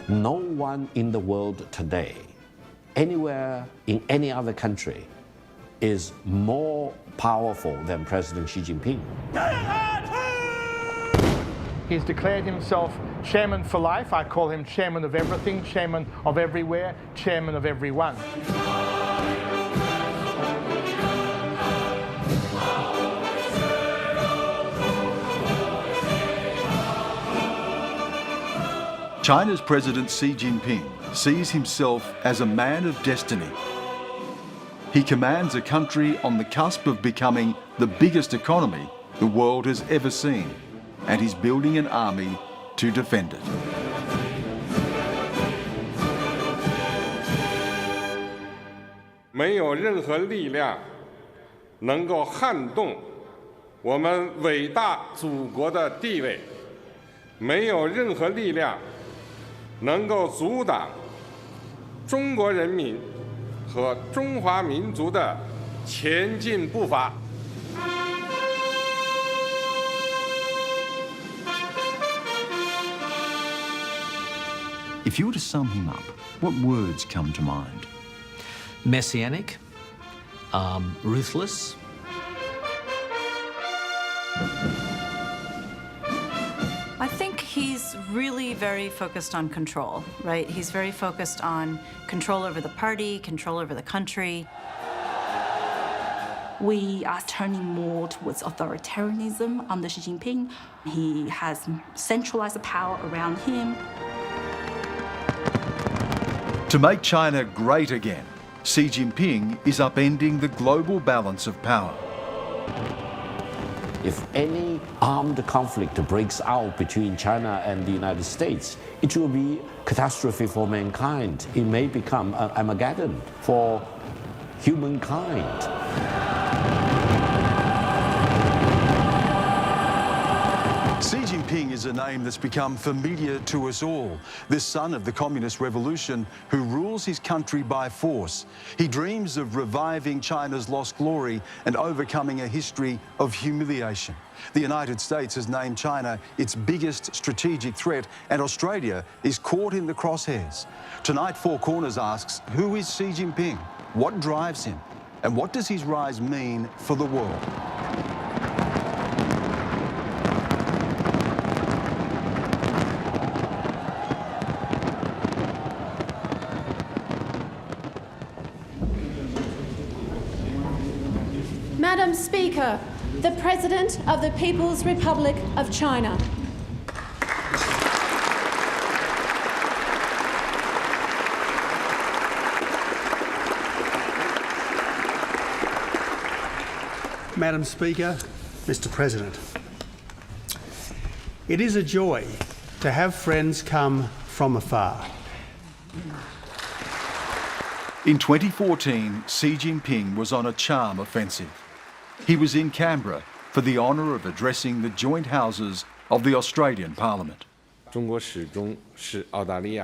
No one in the world today, anywhere in any other country, is more powerful than President Xi Jinping. He's declared himself chairman for life. I call him chairman of everything, chairman of everywhere, chairman of everyone. China's President Xi Jinping sees himself as a man of destiny. He commands a country on the cusp of becoming the biggest economy the world has ever seen, and he's building an army to defend it. 没有任何力量能够撼动我们伟大祖国的地位，没有任何力量能够阻挡中国人民和中华民族的前进步伐。 If you were to sum him up, what words come to mind? Messianic, ruthless. I think he's really very focused on control, right? He's very focused on control over the party, control over the country. We are turning more towards authoritarianism under Xi Jinping. He has centralized the power around him. To make China great again, Xi Jinping is upending the global balance of power. If any armed conflict breaks out between China and the United States, it will be catastrophe for mankind. It may become an Armageddon for humankind. Xi Jinping is a name that's become familiar to us all. This son of the Communist Revolution who rules his country by force. He dreams of reviving China's lost glory and overcoming a history of humiliation. The United States has named China its biggest strategic threat, and Australia is caught in the crosshairs. Tonight, Four Corners asks, who is Xi Jinping? What drives him? And what does his rise mean for the world? Madam Speaker, the President of the People's Republic of China. Madam Speaker, Mr. President, it is a joy to have friends come from afar. In 2014, Xi Jinping was on a charm offensive. He was in Canberra for the honour of addressing the joint houses of the Australian Parliament.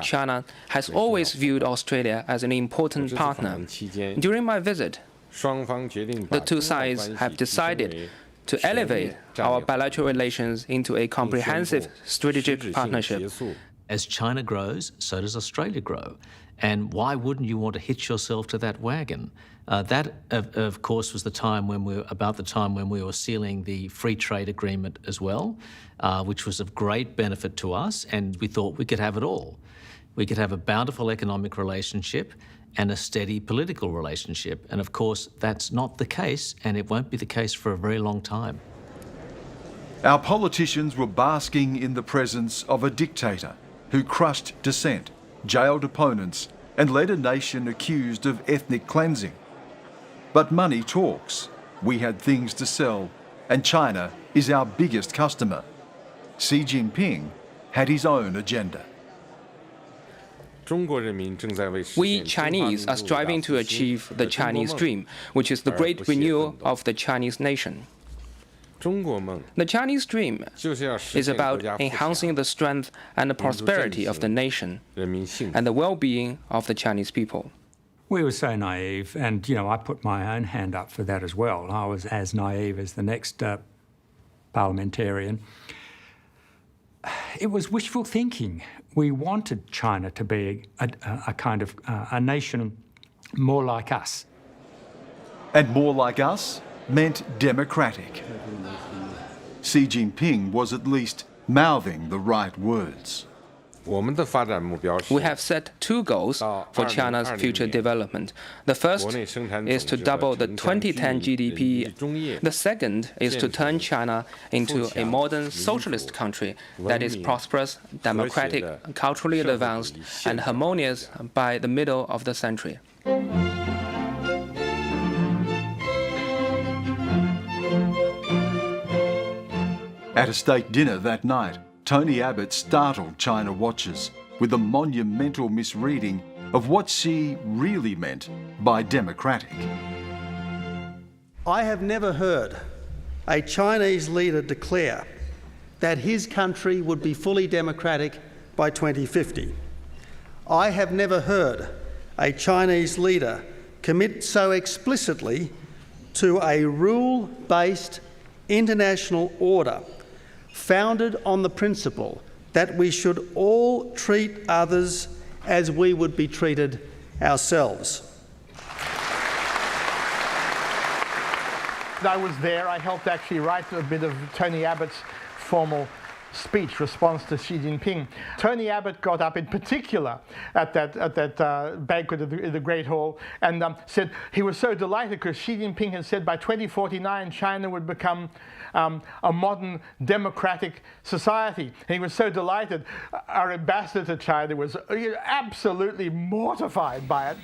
China has always viewed Australia as an important partner. During my visit, the two sides have decided to elevate our bilateral relations into a comprehensive strategic partnership. As China grows, so does Australia grow. And why wouldn't you want to hitch yourself to that wagon? That, of course, was about the time when we were sealing the free trade agreement as well, which was of great benefit to us, and we thought we could have it all. We could have a bountiful economic relationship and a steady political relationship. And of course, that's not the case, and it won't be the case for a very long time. Our politicians were basking in the presence of a dictator who crushed dissent, jailed opponents, and led a nation accused of ethnic cleansing. But money talks. We had things to sell, and China is our biggest customer. Xi Jinping had his own agenda. We Chinese are striving to achieve the Chinese dream, which is the great renewal of the Chinese nation. The Chinese dream is about enhancing the strength and the prosperity of the nation and the well-being of the Chinese people. We were so naive, and, I put my own hand up for that as well. I was as naive as the next parliamentarian. it was wishful thinking. We wanted China to be a kind of a nation more like us. And more like us meant democratic. Xi Jinping was at least mouthing the right words. We have set 2 goals for China's future development. The first is to double the 2010 GDP. The second is to turn China into a modern socialist country that is prosperous, democratic, culturally advanced, and harmonious by the middle of the century. At a state dinner that night, Tony Abbott startled China watchers with a monumental misreading of what Xi really meant by democratic. I have never heard a Chinese leader declare that his country would be fully democratic by 2050. I have never heard a Chinese leader commit so explicitly to a rule-based international order founded on the principle that we should all treat others as we would be treated ourselves. I was there. I helped actually write a bit of Tony Abbott's formal speech response to Xi Jinping. Tony Abbott got up in particular at that banquet in the Great Hall and said he was so delighted because Xi Jinping had said by 2049 China would become a modern democratic society. And he was so delighted. Our ambassador to China was absolutely mortified by it.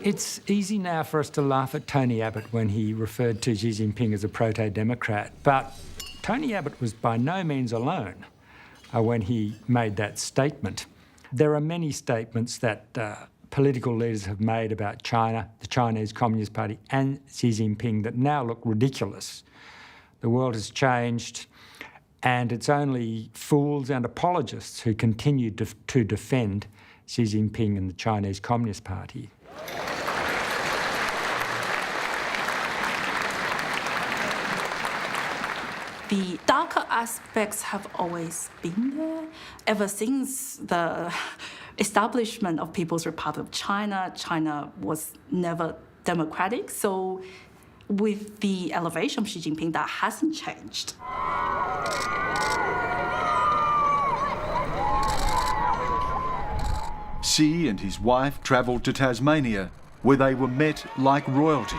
It's easy now for us to laugh at Tony Abbott when he referred to Xi Jinping as a proto-democrat, but Tony Abbott was by no means alone when he made that statement. There are many statements that political leaders have made about China, the Chinese Communist Party and Xi Jinping that now look ridiculous. The world has changed and it's only fools and apologists who continue to defend Xi Jinping and the Chinese Communist Party. The darker aspects have always been there. Ever since the establishment of People's Republic of China, China was never democratic. So with the elevation of Xi Jinping, that hasn't changed. Xi and his wife travelled to Tasmania, where they were met like royalty.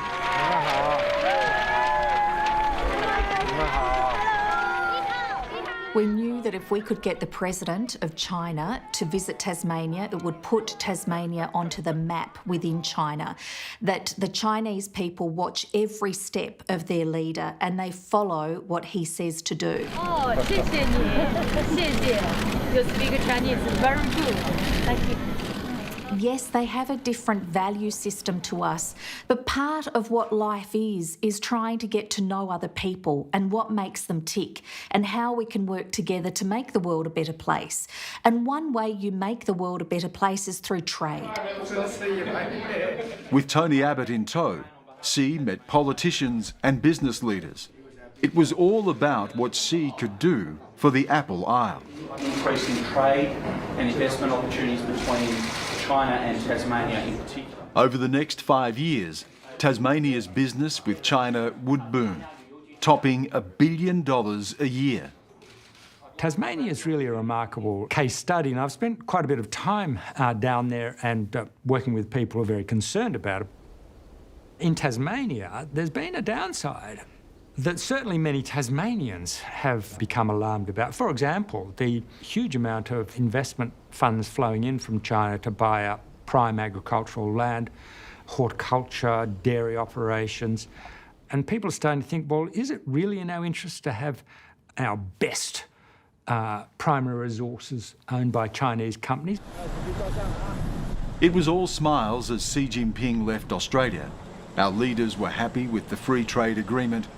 We knew that if we could get the President of China to visit Tasmania, it would put Tasmania onto the map within China, that the Chinese people watch every step of their leader and they follow what he says to do. Oh, 谢谢你，谢谢. You speak Chinese, very good. Thank you. Yes, they have a different value system to us, but part of what life is trying to get to know other people and what makes them tick and how we can work together to make the world a better place. And one way you make the world a better place is through trade. With Tony Abbott in tow, Xi met politicians and business leaders. It was all about what Xi could do for the Apple Isle. Increasing trade and investment opportunities between China and Tasmania in particular. Over the next 5 years, Tasmania's business with China would boom, topping $1 billion a year. Tasmania is really a remarkable case study, and I've spent quite a bit of time down there and working with people who are very concerned about it. In Tasmania, there's been a downside that certainly many Tasmanians have become alarmed about. For example, the huge amount of investment funds flowing in from China to buy up prime agricultural land, horticulture, dairy operations. And people are starting to think, well, is it really in our interest to have our best primary resources owned by Chinese companies? It was all smiles as Xi Jinping left Australia. Our leaders were happy with the free trade agreement,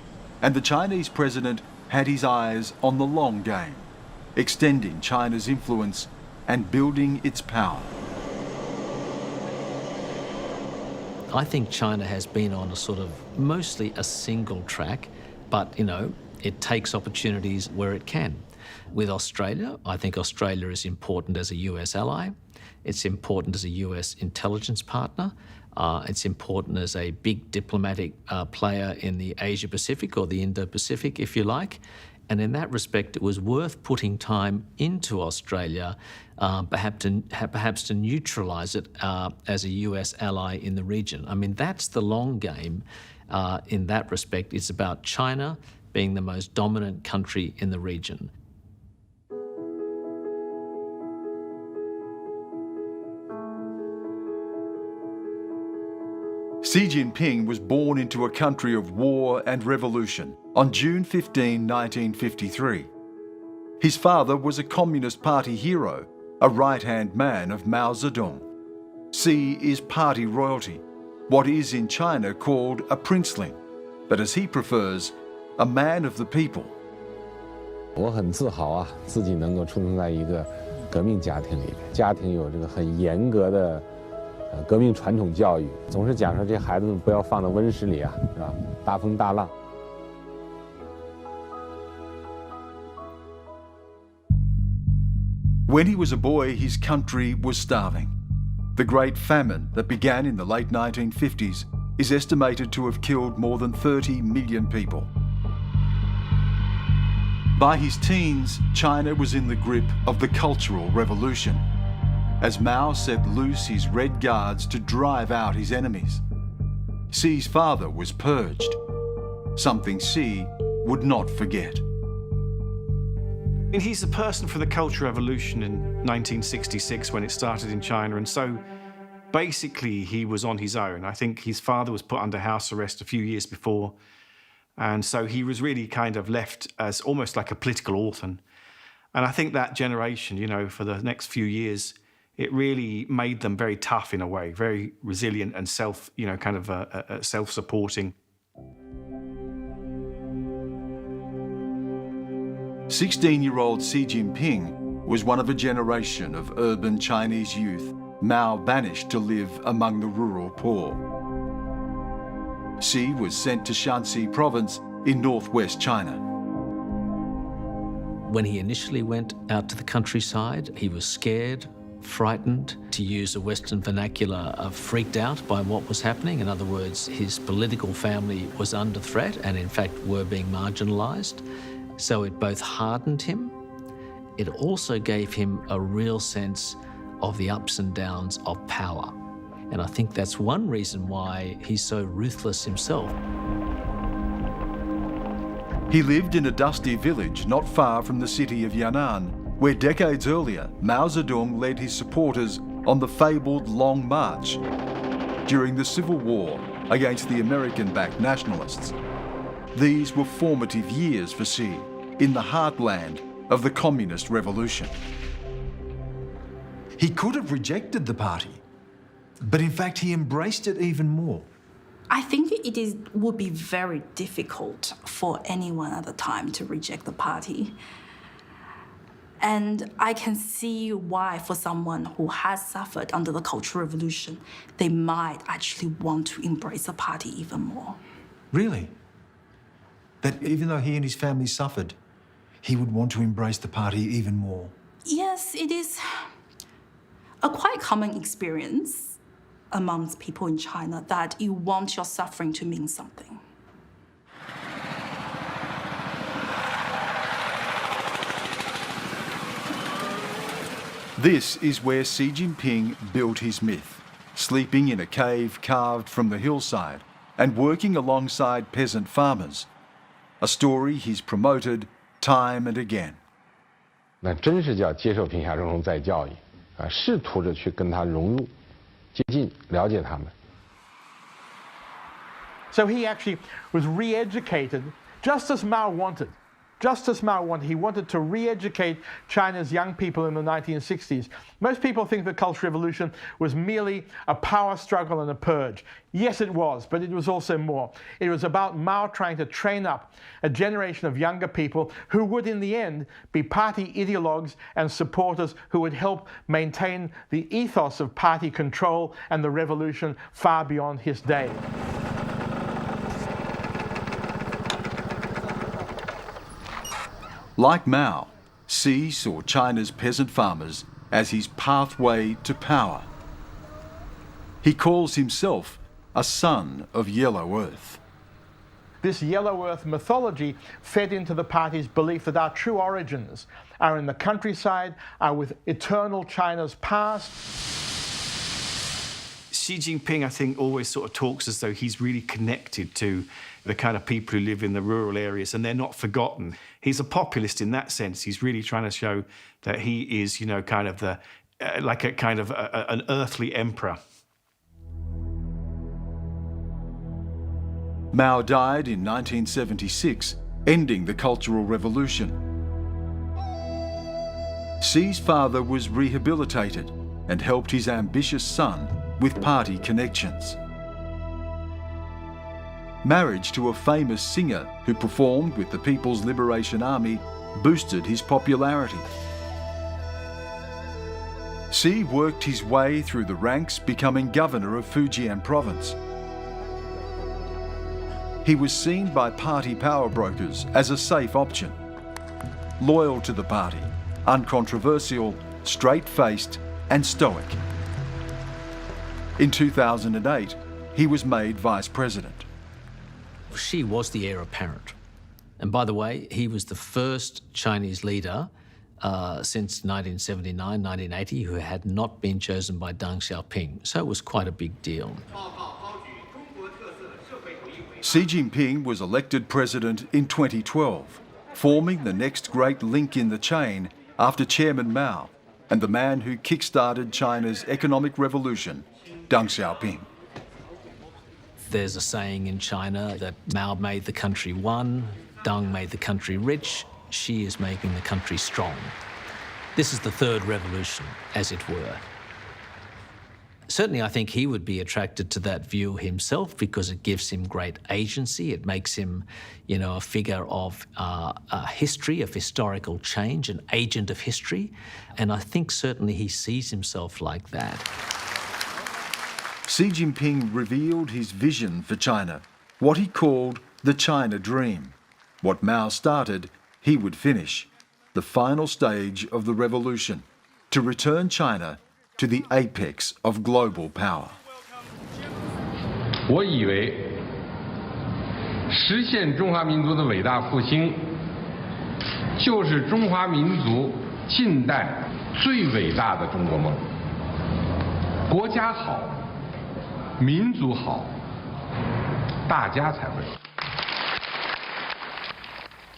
and the Chinese president had his eyes on the long game, extending China's influence and building its power. I think China has been on a sort of mostly a single track, but, you know, It takes opportunities where it can. With Australia, I think Australia is important as a US ally. It's important as a US intelligence partner. It's important as a big diplomatic player in the Asia-Pacific or the Indo-Pacific, if you like. And in that respect, it was worth putting time into Australia, perhaps to neutralise it as a US ally in the region. I mean, that's the long game in that respect. It's about China being the most dominant country in the region. Xi Jinping was born into a country of war and revolution on June 15, 1953. His father was a Communist Party hero, a right-hand man of Mao Zedong. Xi is party royalty, what is in China called a princeling, but as he prefers, a man of the people. 我很自豪啊，自己能够出生在一个革命家庭里面，家庭有这个很严格的革命传统教育，总是讲说这孩子们不要放到温室里啊，是吧？大风大浪。When he was a boy, his country was starving. The Great Famine that began in the late 1950s is estimated to have killed more than 30 million people. By his teens, China was in the grip of the Cultural Revolution, as Mao set loose his Red Guards to drive out his enemies. Xi's father was purged, something Xi would not forget. And he's the person for the Cultural Revolution in 1966 when it started in China, and so basically he was on his own. I think his father was put under house arrest a few years before, and so he was really kind of left as almost like a political orphan. And I think that generation, you know, for the next few years, it really made them very tough in a way, very resilient and self-supporting. 16-year-old Xi Jinping was one of a generation of urban Chinese youth Mao banished to live among the rural poor. Xi was sent to Shanxi province in northwest China. When he initially went out to the countryside, he was scared, frightened, to use a Western vernacular, freaked out by what was happening. In other words, his political family was under threat and in fact were being marginalised. So it both hardened him, it also gave him a real sense of the ups and downs of power. And I think that's one reason why he's so ruthless himself. He lived in a dusty village not far from the city of Yan'an, where decades earlier Mao Zedong led his supporters on the fabled Long March during the Civil War against the American-backed nationalists. These were formative years for Xi in the heartland of the Communist Revolution. He could have rejected the party, but in fact he embraced it even more. I think would be very difficult for anyone at the time to reject the party. And I can see why, for someone who has suffered under the Cultural Revolution, they might actually want to embrace the party even more. Really? That even though he and his family suffered, he would want to embrace the party even more? Yes, it is a quite common experience amongst people in China that you want your suffering to mean something. This is where Xi Jinping built his myth, sleeping in a cave carved from the hillside and working alongside peasant farmers, a story he's promoted time and again. 那真是叫接受贫下中农再教育，试图着去跟他融入、接近、了解他们。 So he actually was re-educated just as Mao wanted. Just as Mao wanted. He wanted to re-educate China's young people in the 1960s. Most people think the Cultural Revolution was merely a power struggle and a purge. Yes, it was, but it was also more. It was about Mao trying to train up a generation of younger people who would, in the end, be party ideologues and supporters who would help maintain the ethos of party control and the revolution far beyond his day. Like Mao, Xi saw China's peasant farmers as his pathway to power. He calls himself a son of Yellow Earth. This Yellow Earth mythology fed into the party's belief that our true origins are in the countryside, are with eternal China's past. Xi Jinping, I think, always sort of talks as though he's really connected to the kind of people who live in the rural areas, and they're not forgotten. He's a populist in that sense. He's really trying to show that he is, you know, kind of the like a kind of an earthly emperor. Mao died in 1976, ending the Cultural Revolution. Xi's father was rehabilitated and helped his ambitious son with party connections. Marriage to a famous singer who performed with the People's Liberation Army boosted his popularity. Xi worked his way through the ranks, becoming governor of Fujian province. He was seen by party power brokers as a safe option. Loyal to the party, uncontroversial, straight-faced and stoic. In 2008, he was made vice president. Xi was the heir apparent. And by the way, he was the first Chinese leader since 1979, 1980, who had not been chosen by Deng Xiaoping. So it was quite a big deal. Xi Jinping was elected president in 2012, forming the next great link in the chain after Chairman Mao and the man who kick-started China's economic revolution, Deng Xiaoping. There's a saying in China that Mao made the country one, Deng made the country rich, Xi is making the country strong. This is the third revolution, as it were. Certainly, I think he would be attracted to that view himself because it gives him great agency. It makes him, you know, a figure of history, of historical change, an agent of history. And I think certainly he sees himself like that. Xi Jinping revealed his vision for China, what he called the China Dream. What Mao started, he would finish. The final stage of the revolution, to return China to the apex of global power. 我以为实现中华民族的伟大复兴，就是中华民族近代最伟大的中国梦。国家好，民族好，大家才会好。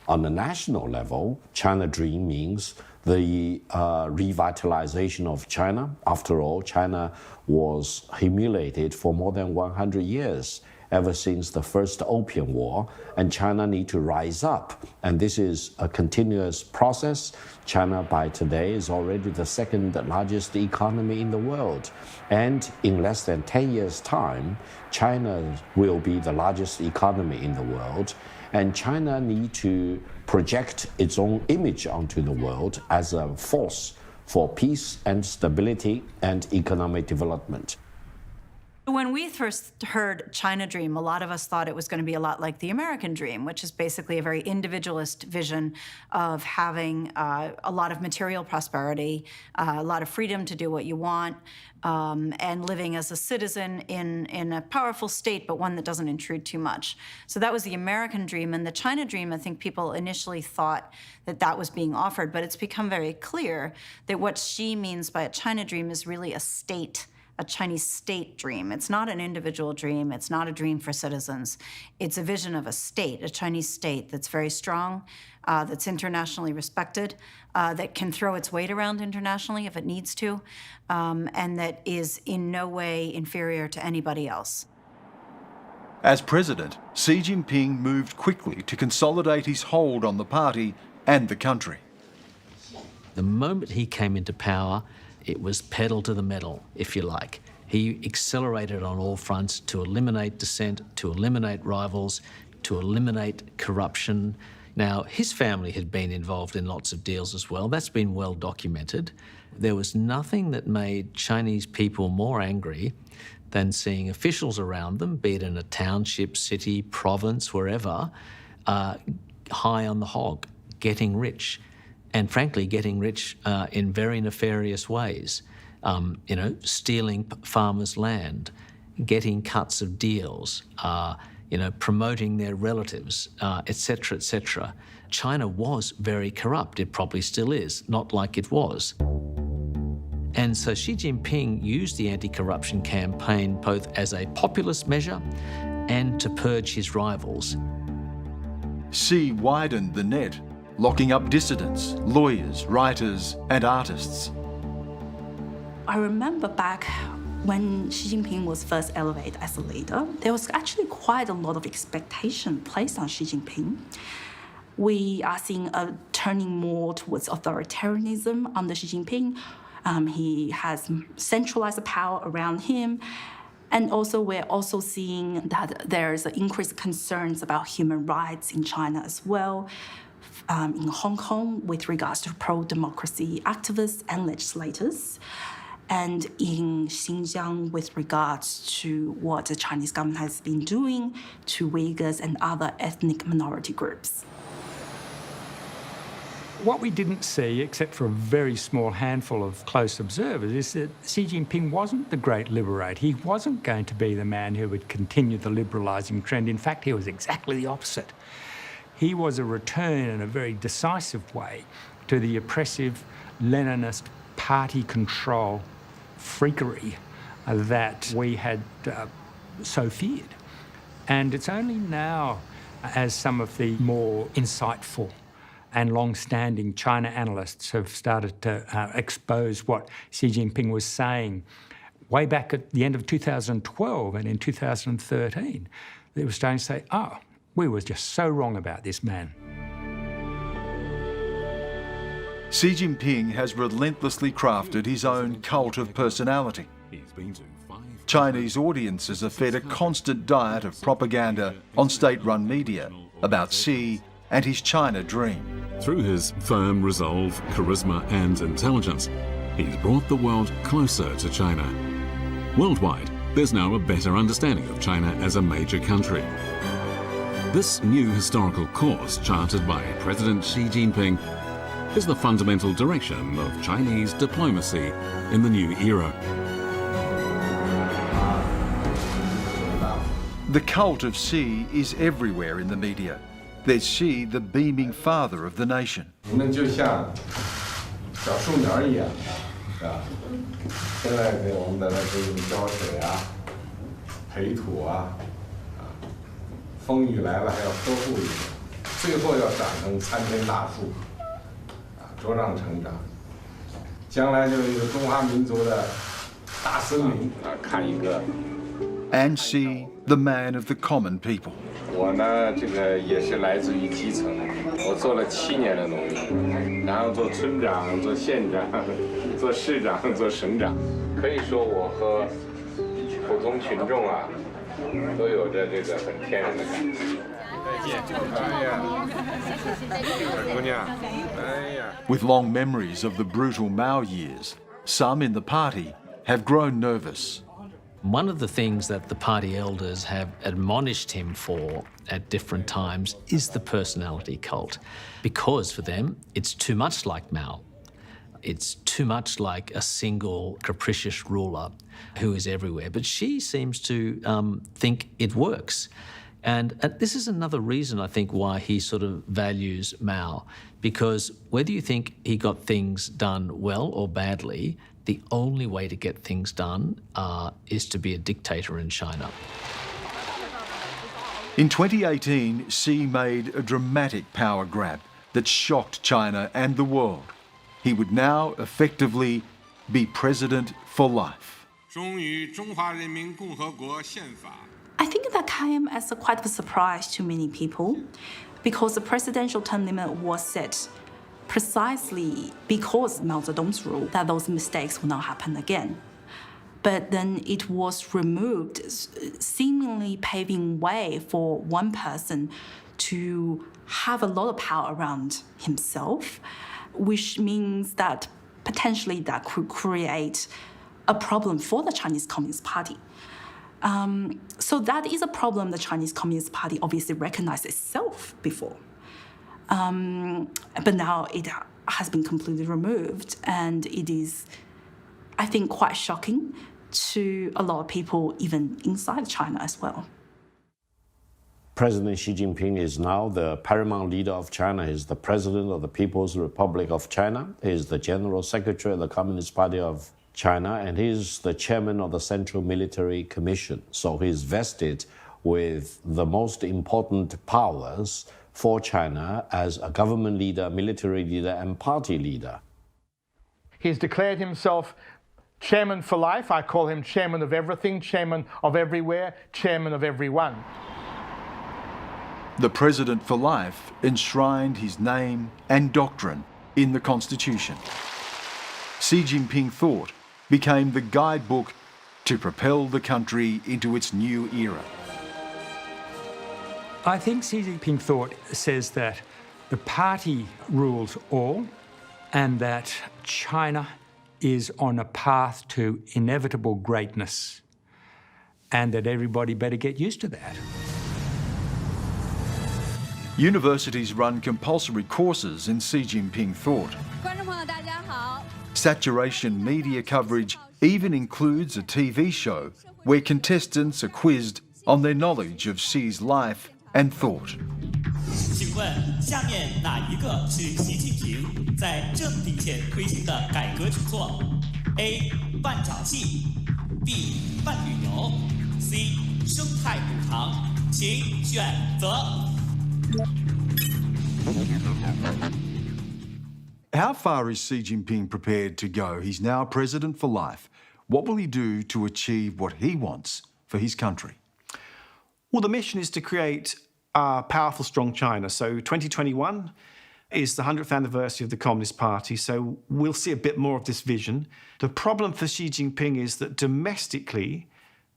On the national level, China Dream means the revitalization of China. After all, China was humiliated for more than 100 years, ever since the First Opium War, and China need to rise up. And this is a continuous process. China by today is already the second largest economy in the world. And in less than 10 years' time, China will be the largest economy in the world. And China needs to project its own image onto the world as a force for peace and stability and economic development. When we first heard China Dream, a lot of us thought it was going to be a lot like the American Dream, which is basically a very individualist vision of having a lot of material prosperity, a lot of freedom to do what you want, and living as a citizen in a powerful state, but one that doesn't intrude too much. So that was the American Dream. And the China Dream, I think people initially thought that that was being offered, but it's become very clear that what Xi means by a China Dream is really a state, a Chinese state dream. It's not an individual dream. It's not a dream for citizens. It's a vision of a state, a Chinese state that's very strong, that's internationally respected, that can throw its weight around internationally if it needs to, and that is in no way inferior to anybody else. As president, Xi Jinping moved quickly to consolidate his hold on the party and the country. The moment he came into power, it was pedal to the metal, if you like. He accelerated on all fronts to eliminate dissent, to eliminate rivals, to eliminate corruption. Now, his family had been involved in lots of deals as well. That's been well documented. There was nothing that made Chinese people more angry than seeing officials around them, be it in a township, city, province, wherever, high on the hog, getting rich, and frankly, getting rich in very nefarious ways. Stealing farmers' land, getting cuts of deals, promoting their relatives, etc., etc. China was very corrupt. It probably still is, not like it was. And so Xi Jinping used the anti-corruption campaign both as a populist measure and to purge his rivals. Xi widened the net, locking up dissidents, lawyers, writers and artists. I remember back when Xi Jinping was first elevated as a leader, there was actually quite a lot of expectation placed on Xi Jinping. We are seeing a turning more towards authoritarianism under Xi Jinping. He has centralized the power around him. And also, we're also seeing that there's increased concerns about human rights in China as well. In Hong Kong, with regards to pro-democracy activists and legislators. And in Xinjiang, with regards to what the Chinese government has been doing to Uyghurs and other ethnic minority groups. What we didn't see, except for a very small handful of close observers, is that Xi Jinping wasn't the great liberator. He wasn't going to be the man who would continue the liberalising trend. In fact, he was exactly the opposite. He was a return in a very decisive way to the oppressive Leninist party control freakery that we had so feared. And it's only now, as some of the more insightful and long-standing China analysts have started to expose what Xi Jinping was saying way back at the end of 2012 and in 2013, they were starting to say, oh, we were just so wrong about this man. Xi Jinping has relentlessly crafted his own cult of personality. Chinese audiences are fed a constant diet of propaganda on state-run media about Xi and his China dream. Through his firm resolve, charisma and intelligence, he's brought the world closer to China. Worldwide, there's now a better understanding of China as a major country. This new historical course charted by President Xi Jinping is the fundamental direction of Chinese diplomacy in the new era. The cult of Xi is everywhere in the media. There's Xi, the beaming father of the nation. And Xi, the man of the common people. 我呢，这个也是来自于基层，我做了7年的农民，然后做村长、做县长、做市长、做省长，可以说我和普通群众啊，都有着这个很天然的感情。再见，哎呀，姑娘，哎呀。With long memories of the brutal Mao years, some in the party have grown nervous. One of the things that the party elders have admonished him for at different times is the personality cult, because for them, it's too much like Mao. It's too much like a single capricious ruler who is everywhere. But Xi seems to think it works. And this is another reason, I think, why he sort of values Mao, because whether you think he got things done well or badly, the only way to get things done is to be a dictator in China. In 2018, Xi made a dramatic power grab that shocked China and the world. He would now effectively be president for life. I think that came as quite a surprise to many people because the presidential term limit was set precisely because Mao Zedong's rule that those mistakes will not happen again. But then it was removed, seemingly paving way for one person to have a lot of power around himself, which means that potentially that could create a problem for the Chinese Communist Party. So that is a problem the Chinese Communist Party obviously recognized itself before. But now it has been completely removed, and it is, I think, quite shocking to a lot of people, even inside China as well. President Xi Jinping is now the paramount leader of China. He's the president of the People's Republic of China. He's the general secretary of the Communist Party of China, and he's the chairman of the Central Military Commission. So he's vested with the most important powers for China as a government leader, military leader, and party leader. He's declared himself chairman for life. I call him chairman of everything, chairman of everywhere, chairman of everyone. The President for Life enshrined his name and doctrine in the Constitution. Xi Jinping thought became the guidebook to propel the country into its new era. I think Xi Jinping thought says that the party rules all and that China is on a path to inevitable greatness and that everybody better get used to that. Universities run compulsory courses in Xi Jinping thought. Saturation media coverage even includes a TV show where contestants are quizzed on their knowledge of Xi's life and thought. 请问下面哪一个是习近平在正定前推行的改革举措 ？A. 半沼气 B. 半旅游 C. 生态补偿，请选择。 How far is Xi Jinping prepared to go? He's now president for life. What will he do to achieve what he wants for his country? Well, the mission is to create a powerful, strong China. So 2021 is the 100th anniversary of the Communist Party, so we'll see a bit more of this vision. The problem for Xi Jinping is that domestically,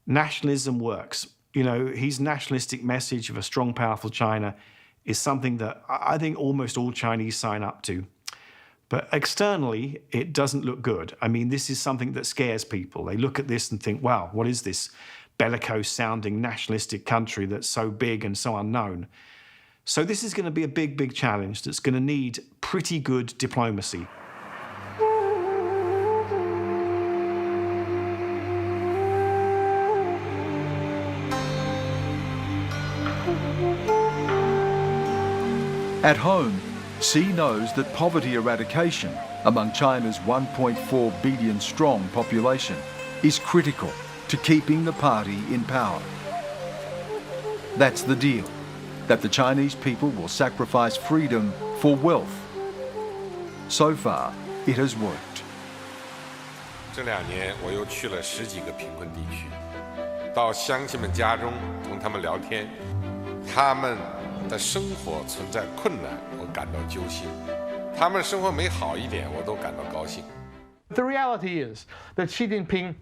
nationalism works. You know, his nationalistic message of a strong, powerful China is something that I think almost all Chinese sign up to. But externally, it doesn't look good. I mean, this is something that scares people. They look at this and think, wow, what is this bellicose-sounding nationalistic country that's so big and so unknown? So this is going to be a big, big challenge that's going to need pretty good diplomacy. At home, Xi knows that poverty eradication among China's 1.4 billion strong population is critical to keeping the party in power. That's the deal, that the Chinese people will sacrifice freedom for wealth. So far, it has worked. 这2年我又去了10几个贫困地区，到乡亲们家中同他们聊天，他们的生活存在困难，我感到揪心；他们生活美好一点，我都感到高兴。 The reality is that Xi Jinping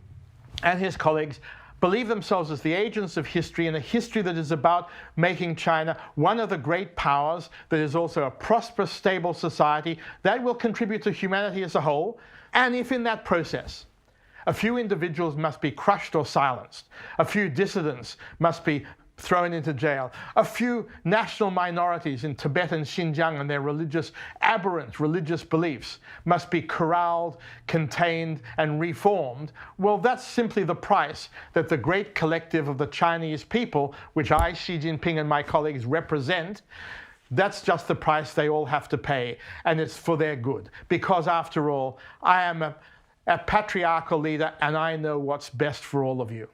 and his colleagues believe themselves as the agents of history, and a history that is about making China one of the great powers that is also a prosperous, stable society that will contribute to humanity as a whole. And if in that process a few individuals must be crushed or silenced, a few dissidents must be thrown into jail, a few national minorities in Tibet and Xinjiang and their aberrant religious beliefs must be corralled, contained, and reformed, well, that's simply the price that the great collective of the Chinese people, which I, Xi Jinping, and my colleagues represent, that's just the price they all have to pay, and it's for their good. Because after all, I am a patriarchal leader, and I know what's best for all of you.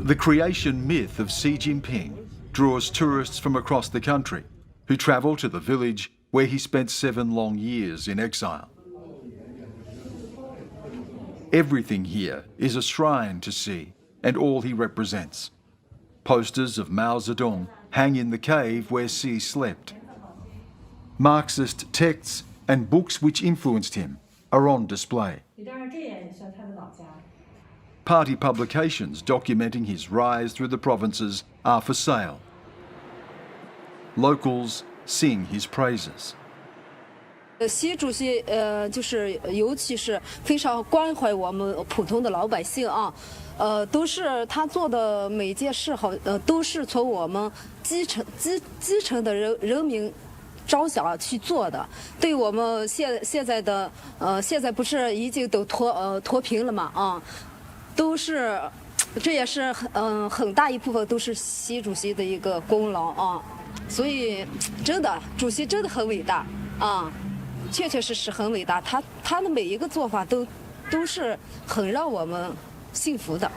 The creation myth of Xi Jinping draws tourists from across the country who travel to the village where he spent 7 long years in exile. Everything here is a shrine to Xi and all he represents. Posters of Mao Zedong hang in the cave where Xi slept. Marxist texts and books which influenced him are on display. Party publications documenting his rise through the provinces are for sale. Locals sing his praises. 习主席就是尤其是非常关怀我们普通的老百姓啊，都是他做的每件事都是从我们基层的人民着想去做的。对我们现在的现在不是已经都脱贫了嘛啊，都是这也是很大一部分都是习主席的一个功劳啊，所以真的主席真的很伟大啊。确确实实很伟大，他的每一个做法都是很让我们幸福的。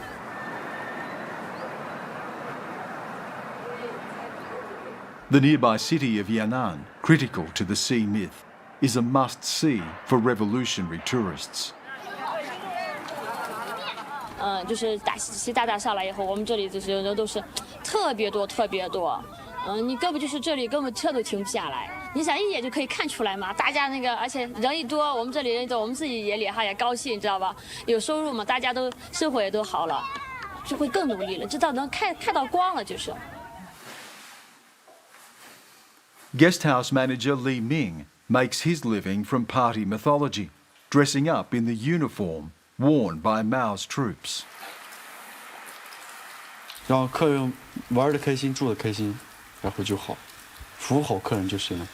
The nearby city of Yan'an, critical to the sea myth, is a must-see for revolutionary tourists. 就是习大大下来以后，我们这里这些人都是特别多。你根本就是这里根本车都停不下来。你想一眼就可以看出来嘛，大家那个，而且人一多，我们这里人多，我们自己也脸上也高兴，你知道吧？有收入嘛，大家都生活也都好了，就会更努力了，知道能看到光了，就是。Guesthouse manager Li Ming makes his living from party mythology, dressing up in the uniform worn by Mao's troops. 让客人玩得开心，住得开心，然后就好，服务好客人就行了。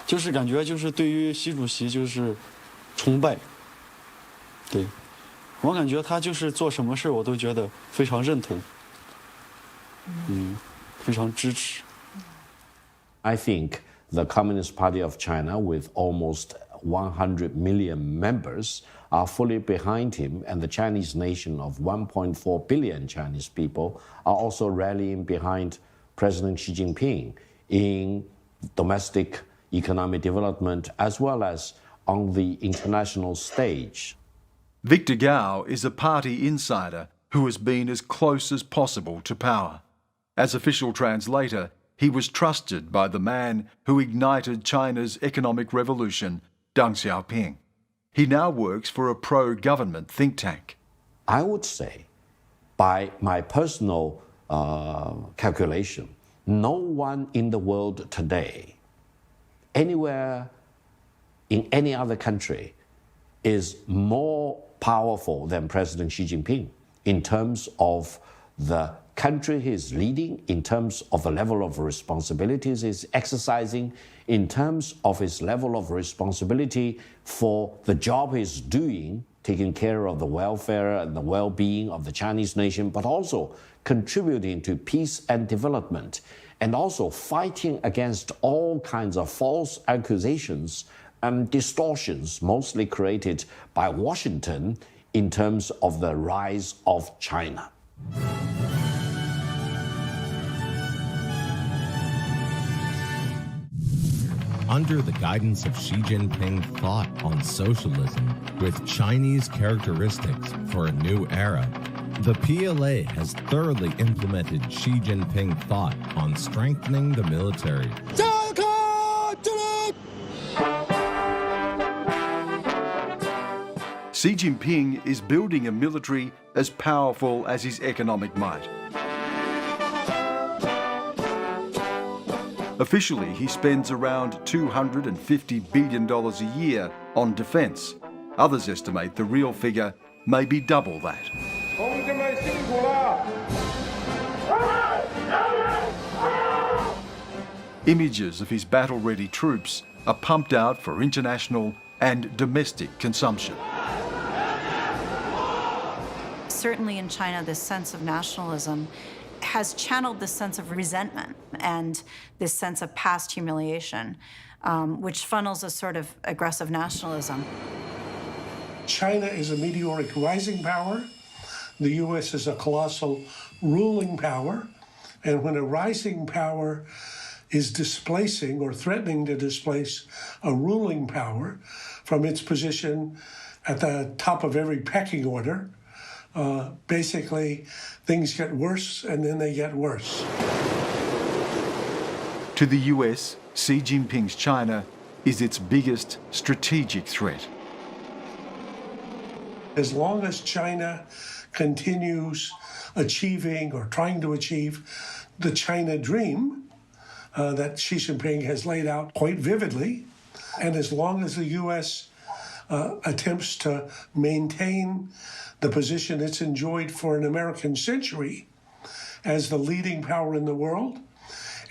就是感觉就是对于习主席就是崇拜，对，我感觉他就是做什么事我都觉得非常认同，非常支持。I think the Communist Party of China, with almost 100 million members, are fully behind him, and the Chinese nation of 1.4 billion Chinese people are also rallying behind President Xi Jinping in domestic economic development as well as on the international stage. Victor Gao is a party insider who has been as close as possible to power. As official translator, he was trusted by the man who ignited China's economic revolution, Deng Xiaoping. He now works for a pro-government think tank. I would say, by my personal calculation, no one in the world today, anywhere in any other country, is more powerful than President Xi Jinping in terms of the country he's leading, in terms of the level of responsibilities he's exercising, in terms of his level of responsibility for the job he's doing, taking care of the welfare and the well-being of the Chinese nation, but also contributing to peace and development, and also fighting against all kinds of false accusations and distortions, mostly created by Washington in terms of the rise of China. Under the guidance of Xi Jinping, thought on socialism with Chinese characteristics for a new era, the PLA has thoroughly implemented Xi Jinping thought on strengthening the military. Xi Jinping is building a military as powerful as his economic might. Officially, he spends around $250 billion a year on defence. Others estimate the real figure may be double that. Images of his battle-ready troops are pumped out for international and domestic consumption. Certainly in China, this sense of nationalism has channeled this sense of resentment and this sense of past humiliation, which funnels a sort of aggressive nationalism. China is a meteoric rising power. The U.S. is a colossal ruling power. And when a rising power is displacing or threatening to displace a ruling power from its position at the top of every pecking order, basically, things get worse and then they get worse. To the US, Xi Jinping's China is its biggest strategic threat. As long as China continues achieving or trying to achieve the China dream, that Xi Jinping has laid out quite vividly. And as long as the U.S. Attempts to maintain the position it's enjoyed for an American century as the leading power in the world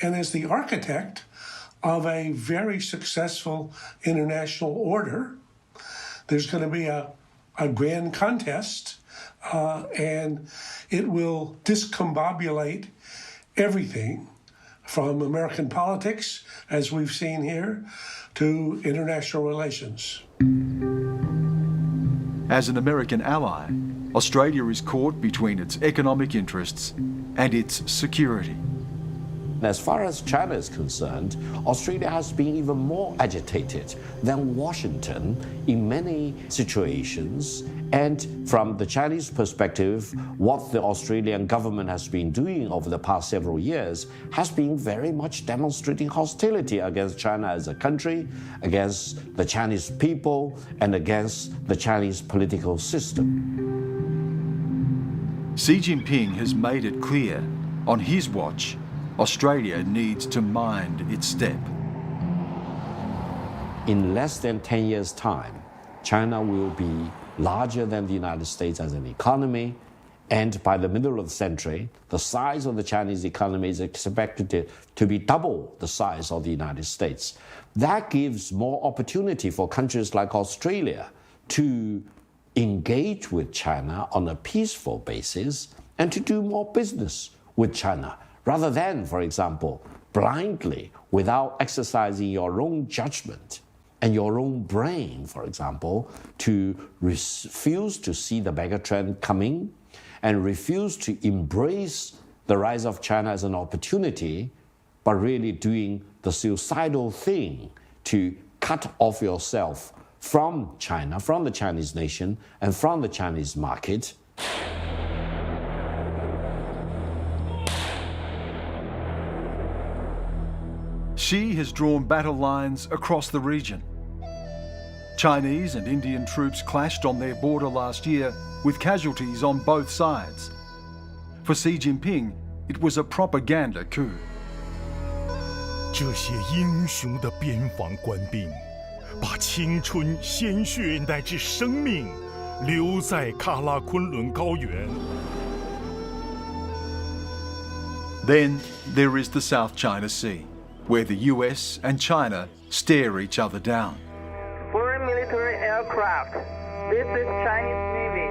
and as the architect of a very successful international order, there's going to be a grand contest, and it will discombobulate everything from American politics, as we've seen here, to international relations. As an American ally, Australia is caught between its economic interests and its security. As far as China is concerned, Australia has been even more agitated than Washington in many situations. And from the Chinese perspective, what the Australian government has been doing over the past several years has been very much demonstrating hostility against China as a country, against the Chinese people, and against the Chinese political system. Xi Jinping has made it clear, on his watch, Australia needs to mind its step. In less than 10 years' time, China will be larger than the United States as an economy, and by the middle of the century, the size of the Chinese economy is expected to be double the size of the United States. That gives more opportunity for countries like Australia to engage with China on a peaceful basis and to do more business with China, rather than, for example, blindly, without exercising your own judgment and your own brain, for example, to refuse to see the megatrend coming and refuse to embrace the rise of China as an opportunity, but really doing the suicidal thing to cut off yourself from China, from the Chinese nation, and from the Chinese market. Xi has drawn battle lines across the region. Chinese and Indian troops clashed on their border last year with casualties on both sides. For Xi Jinping, it was a propaganda coup. 这些英雄的边防官兵，把青春、鲜血乃至生命留在喀拉昆仑高原。 Then there is the South China Sea, where the US and China stare each other down. Foreign military aircraft, this is Chinese Navy.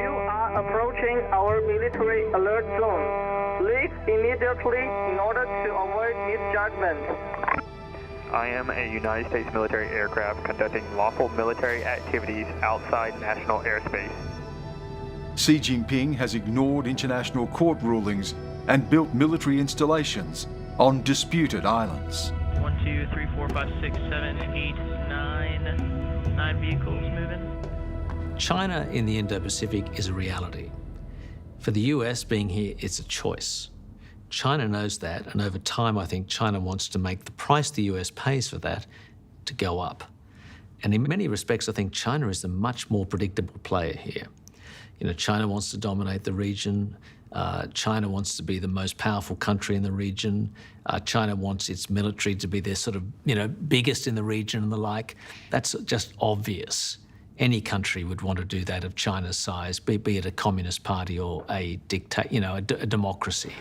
You are approaching our military alert zone. Leave immediately in order to avoid misjudgment. I am a United States military aircraft conducting lawful military activities outside national airspace. Xi Jinping has ignored international court rulings and built military installations on disputed islands. 1, 2, 3, 4, 5, 6, 7, 8, 9. 9 vehicles moving. China in the Indo-Pacific is a reality. For the US being here, it's a choice. China knows that, and over time, I think China wants to make the price the US pays for that to go up. And in many respects, I think China is a much more predictable player here. You know, China wants to dominate the region. China wants to be the most powerful country in the region. China wants its military to be their sort of, biggest in the region and the like. That's just obvious. Any country would want to do that of China's size, be it a communist party or a a democracy.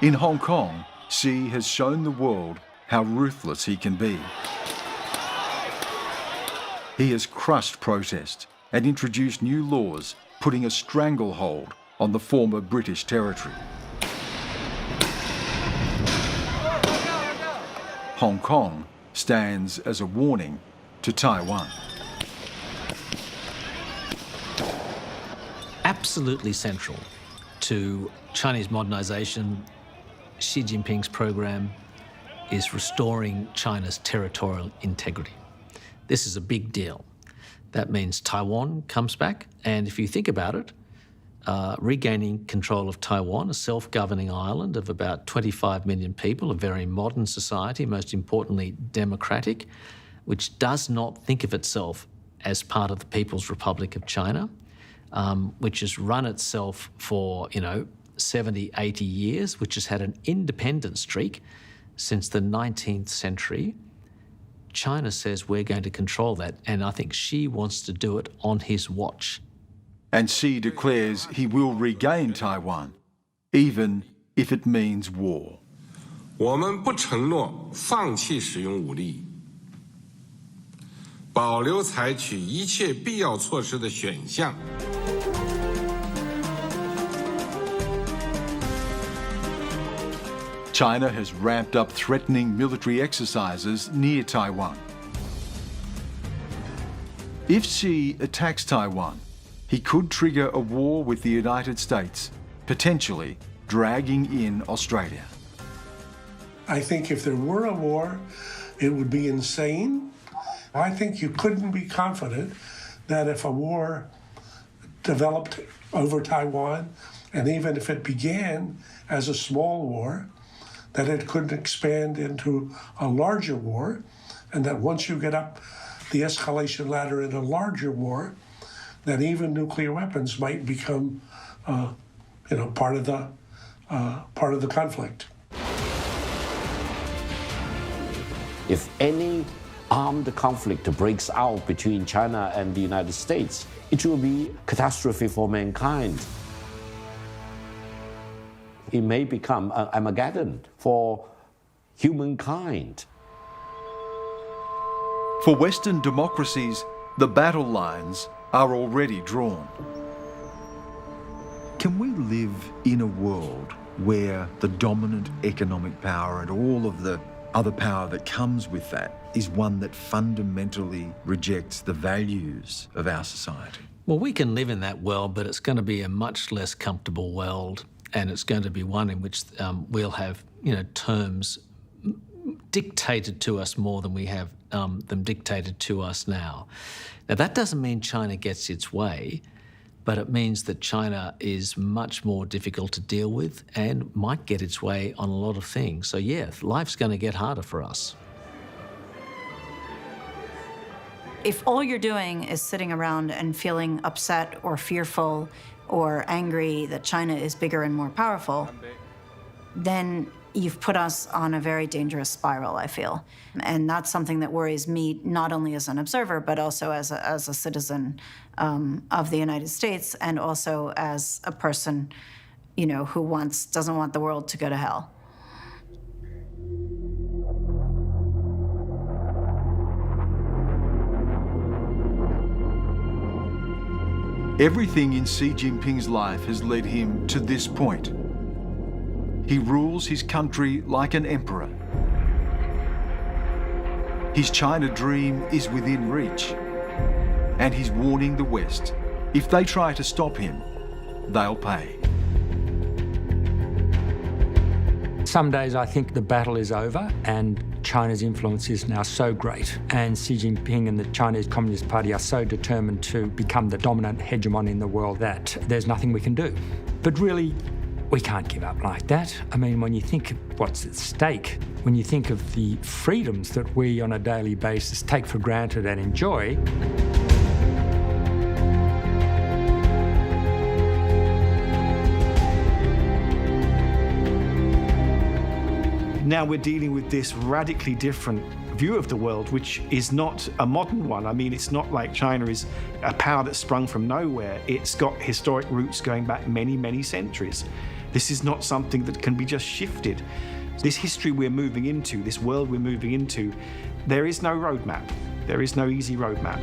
In Hong Kong, Xi has shown the world how ruthless he can be. He has crushed protest and introduced new laws putting a stranglehold on the former British territory. Hong Kong stands as a warning to Taiwan. Absolutely central to Chinese modernization, Xi Jinping's program is restoring China's territorial integrity. This is a big deal. That means Taiwan comes back, and if you think about it, regaining control of Taiwan, a self-governing island of about 25 million people, a very modern society, most importantly democratic, which does not think of itself as part of the People's Republic of China, which has run itself for, 70, 80 years, which has had an independent streak since the 19th century. China says we're going to control that, and I think Xi wants to do it on his watch. And Xi declares he will regain Taiwan, even if it means war. 我们不承诺放弃使用武力，保留采取一切必要措施的选项。 China has ramped up threatening military exercises near Taiwan. If Xi attacks Taiwan, he could trigger a war with the United States, potentially dragging in Australia. I think if there were a war, it would be insane. I think you couldn't be confident that if a war developed over Taiwan, and even if it began as a small war, that it could expand into a larger war, and that once you get up the escalation ladder in a larger war, that even nuclear weapons might become, part of the conflict. If any armed conflict breaks out between China and the United States, it will be catastrophe for mankind. It may become an Armageddon for humankind. For Western democracies, the battle lines are already drawn. Can we live in a world where the dominant economic power and all of the other power that comes with that is one that fundamentally rejects the values of our society? Well, we can live in that world, but it's going to be a much less comfortable world. And it's going to be one in which we'll have, terms dictated to us more than we have them dictated to us now. Now, that doesn't mean China gets its way, but it means that China is much more difficult to deal with and might get its way on a lot of things. So, yeah, life's going to get harder for us. If all you're doing is sitting around and feeling upset or fearful or angry that China is bigger and more powerful, then you've put us on a very dangerous spiral, I feel. And that's something that worries me, not only as an observer, but also as a citizen of the United States, and also as a person, who doesn't want the world to go to hell. Everything in Xi Jinping's life has led him to this point. He rules his country like an emperor. His China dream is within reach. And he's warning the West, if they try to stop him, they'll pay. Some days I think the battle is over and China's influence is now so great, and Xi Jinping and the Chinese Communist Party are so determined to become the dominant hegemon in the world that there's nothing we can do. But really, we can't give up like that. I mean, when you think of what's at stake, when you think of the freedoms that we on a daily basis take for granted and enjoy, now we're dealing with this radically different view of the world, which is not a modern one. I mean, it's not like China is a power that sprung from nowhere. It's got historic roots going back many, many centuries. This is not something that can be just shifted. This history we're moving into, this world we're moving into, there is no roadmap. There is no easy roadmap.